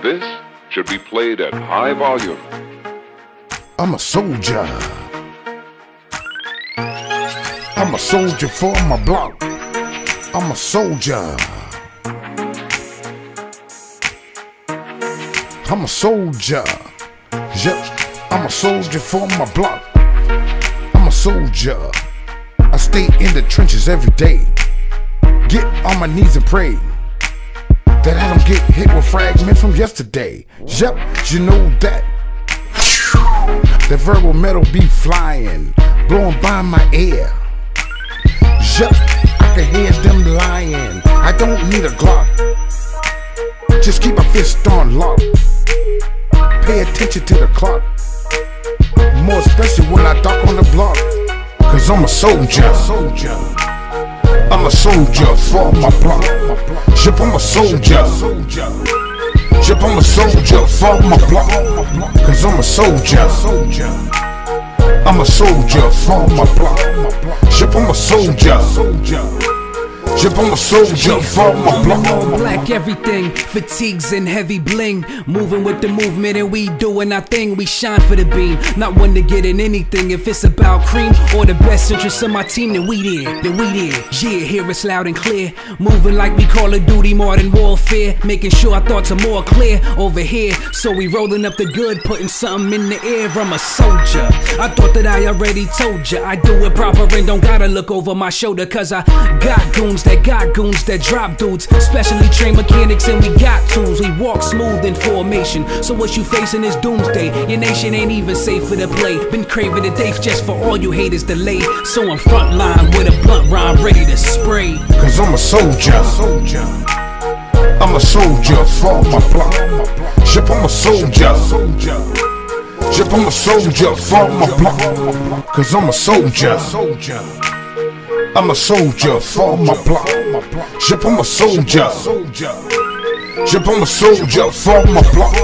This should be played at high volume. I'm a soldier. I'm a soldier for my block. I'm a soldier. I'm a soldier. Yep, I'm a soldier for my block. I'm a soldier. I stay in the trenches every day. Get on my knees and pray that I don't get hit with fragments from yesterday. Yep, you know that. The verbal metal be flying, blowing by my ear. Yep, I can hear them lying. I don't need a Glock. Just keep my fist on lock. Pay attention to the clock. More especially when I dock on the block. Cause I'm a soldier. I'm a soldier for my block. Yep, I'm a soldier. Yep, I'm a soldier for my block. Cause I'm a soldier. I'm a soldier for my block. Yep, I'm a soldier. Yep, I'm a soldier for my block. All black everything, fatigues and heavy bling. Moving with the movement and we doing our thing. We shine for the beam, not one to get in anything. If it's about cream or the best interest of my team, then we there, Yeah, hear us loud and clear. Moving like we Call of Duty, modern warfare. Making sure our thoughts are more clear over here. So we rolling up the good, putting something in the air. I'm a soldier. I thought that I already told ya. I do it proper and don't gotta look over my shoulder. Cause I got goons that drop dudes, specially trained mechanics, and we got tools. We walk smooth in formation. So what you facing is doomsday. Your nation ain't even safe for the play. Been craving the dates just for all you haters delayed. So I'm frontline with a blunt rhyme ready to spray. Cause I'm a soldier. I'm a soldier for my block. Yep, I'm a soldier. Yep, I'm a soldier for my block. Cause I'm a soldier. I'm a soldier for my block. Yep, I'm a soldier. Yep, I'm a soldier for my block.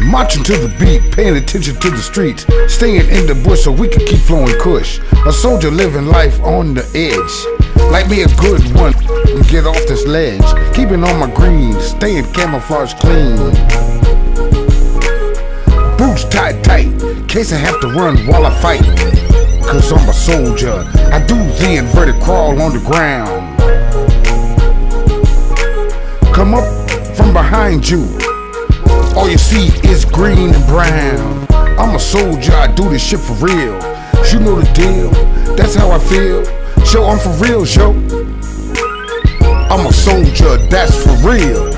Marching to the beat, paying attention to the streets, staying in the bush so we can keep flowing kush. A soldier living life on the edge, like me a good one, and get off this ledge. Keeping on my green, staying camouflage clean. Boots tight, case I have to run while I fight. Cause I'm a soldier. I do the inverted crawl on the ground. Come up from behind you, all you see is green and brown. I'm a soldier, I do this shit for real. You know the deal, that's how I feel. Yo, I'm for real, yo. I'm a soldier, that's for real.